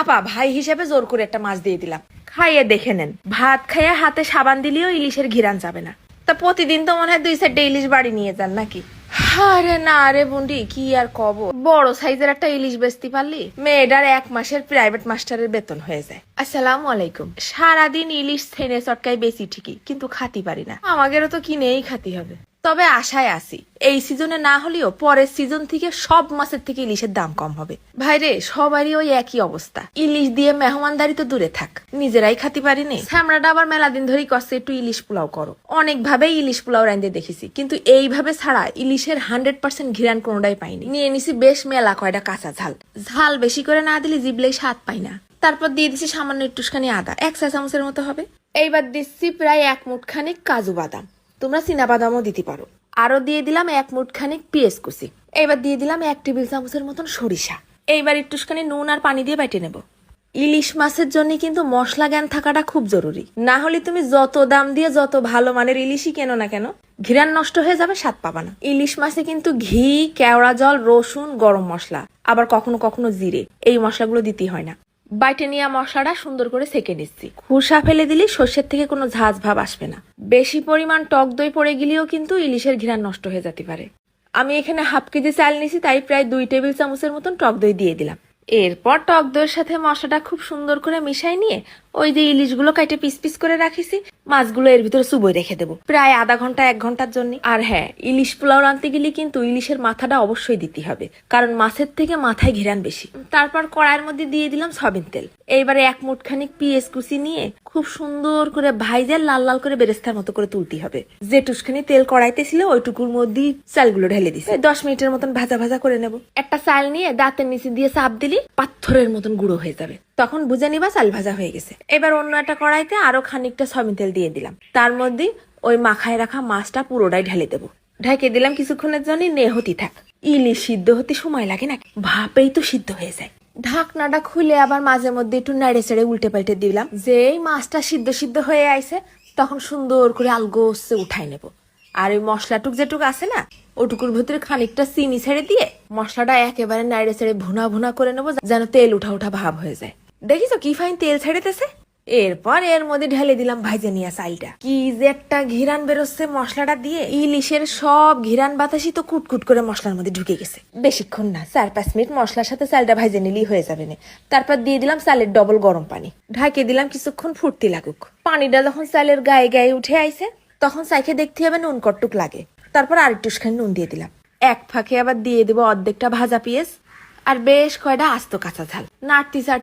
আপা ভাই হিসেবে জোর করে একটা মাছ দিয়ে দিলাম, খাইয়ে দেখে নেন। ভাত খাইয়ে হাতে সাবান দিলেও ইলিশের ঘিরান যাবে না। তা প্রতিদিন তো মনে হয় 2 সেট ইলিশ বাড়ি নিয়ে যান নাকি? আরে না রে বুন্ডি, কি আর কব, বড় সাইজের একটা ইলিশ বেচতে পারলি মেয়েটার 1 মাসের প্রাইভেট মাস্টারের বেতন হয়ে যায়। আসসালামু আলাইকুম। সারাদিন ইলিশ ছেনে চটকাই বেশি ঠিকই, কিন্তু খাতি পারি না। আমাদেরও তো কিনেই খাতি হবে। তবে আশায় আছি এই সিজনে না হলেও পরের সিজন থেকে সব মাছের থেকে ইলিশের দাম কম হবে। ভাইরে সবারই ওই একই অবস্থা, ইলিশ দিয়ে মেহমানদারি তো দূরে থাক, নিজেরাই খাতি পারিনি। শ্যামরাটা আবার মেলা দিন ধরেই কষ্ট একটু ইলিশ পোলাও করো। অনেক ভাবে ইলিশ পোলাও রাঁধতে দেখেছি, কিন্তু এইভাবে ছাড়া ইলিশের 100% ঘিরান কোনোটাই পাইনি। নিয়ে নিছি বেশ মেলা কয়টা কাঁচা ঝাল, ঝাল বেশি করে না দিলে জিবলেই স্বাদ পাই না। তারপর দিয়ে দিছি সামান্য একটুখানি আদা, 1 চা চামচের মতো হবে। এইবার দিচ্ছি প্রায় 1 মুঠ খানিক কাজু বাদাম, তোমরা চীনা বাদামও দিতে পারো। আরো দিয়ে দিলাম 1 মুঠ খানিক পেঁয়াজ কুচি। এইবার দিয়ে দিলাম 1 টেবিল চামচের মতন সরিষা। এইবার একটুখানি নুন আর পানি দিয়ে বেটে নেব। ইলিশ মাছের জন্য কিন্তু মশলা জ্ঞান থাকাটা খুব জরুরি, না হলে তুমি যত দাম দিয়ে যত ভালো মানের ইলিশই কেনো না কেন, ঘিরান নষ্ট হয়ে যাবে, স্বাদ পাবা না। ইলিশ মাছে কিন্তু ঘি, কেওড়া জল, রসুন, গরম মশলা, আবার কখনো কখনো জিরে, এই মশলাগুলো দিতে হয় না। বাইটে নিয়ে মশলাটা সুন্দর করে সেকে নিচ্ছি। খোসা ফেলে দিলে সর্ষের থেকে কোনো ঝাঁঝ ভাব আসবে না। বেশি পরিমাণ টক দই পড়ে গেলেও কিন্তু ইলিশের ঘিরান নষ্ট হয়ে যেতে পারে। আমি এখানে হাফ কেজি চাল নিছি, তাই প্রায় 2 টেবিল চামচের মতন টক দই দিয়ে দিলাম। এরপর টক দইয়ের সাথে মশলাটা খুব সুন্দর করে মিশাই নিয়ে ওই যে ইলিশগুলো কাটে পিস পিস করে রাখিছি, মাছগুলো এর ভিতরে চুবোই রেখে দেবো প্রায় আধা ঘন্টা 1 ঘন্টার জন্য। আর হ্যাঁ, ইলিশ পোলাও রাঁধতে গেলে কিন্তু ইলিশের মাথাটা অবশ্যই দিতে হবে, কারণ মাছের থেকে মাথায় ঘিরান বেশি। তারপর কড়াইয়ের মধ্যে দিয়ে দিলাম সয়াবিন তেল। এইবারে 1 মুঠ খানিক পেঁয়াজ কুচি নিয়ে খুব সুন্দর করে ভাইজে লাল লাল করে বেরেস্তার মতো করে তুলতে হবে। যে টুসখানি তেল কড়াইতে ছিল ওইটুকুর মধ্যেই চালগুলো ঢেলে দিছি। 10 মিনিটের মতন ভাজা ভাজা করে নেব। একটা চাল নিয়ে দাঁতের নিচে দিয়ে চাপ দিলি পাথরের মতন গুঁড়ো হয়ে যাবে, তখন বুঝে নিবা চাল ভাজা হয়ে গেছে। এবার অন্য একটা কড়াইতে আরো খানিকটা সয়াবিন তেল দিয়ে দিলাম। তার মধ্যে ওই মাখায় রাখা মাছটা পুরোটাই ঢেলে দেবো। ঢেকে দিলাম কিছুক্ষণের জন্য, নেহতি থাক। ইলিশ সিদ্ধ হতে সময় লাগে না, ভাপেই তো সিদ্ধ হয়ে যায়। ঢাকনাটা খুলে আবার মাঝে মধ্যে একটু নাড়ে চেড়ে উল্টে পাল্টে দিলাম। যেই মাছটা সিদ্ধ সিদ্ধ হয়ে আইছে তখন সুন্দর করে আলগোসে উঠাই নেব। আর ওই মশলাটুক যেটুক আছে না, ওটুকুর ভিতরে খানিকটা চিনি ছেড়ে দিয়ে মশলাটা একেবারে নাড়ে চেড়ে ভুনা ভুনা করে নেবো, যেন তেল উঠা উঠা ভাব হয়ে যায়। দেখিছো কি ফাইন তেল ছেড়েতেছে। এরপর এর মধ্যে ঢেলে দিলাম ভাইজে নিয়ে চালটা। কি যে একটা ঘিরান বেরোচ্ছে মশলাটা দিয়ে, ইলিশের সব ঘিরান বাতাসই তো কুটকুট করে মশলার মধ্যে ঢুকে গেছে। বেশিক্ষণ না, 4-5 মিনিট মশলার সাথে চালটা ভাইজে নিলেই হয়ে যাবে না। তারপর দিয়ে দিলাম চালের ডবল গরম পানি, ঢাকে দিলাম কিছুক্ষণ ফুটতে লাগুক। পানিটা যখন চালের গায়ে গায়ে উঠে আইছে তখন চাইখে দেখতে হবে নুন কটটুক লাগে। তারপর আর একটুখানি নুন দিয়ে দিলাম। এক ফাঁকে আবার দিয়ে দিব অর্ধেকটা ভাজা পেঁয়াজ আর বেশ কয়টা আস্ত কাঁচা ঝাল। নাড়তি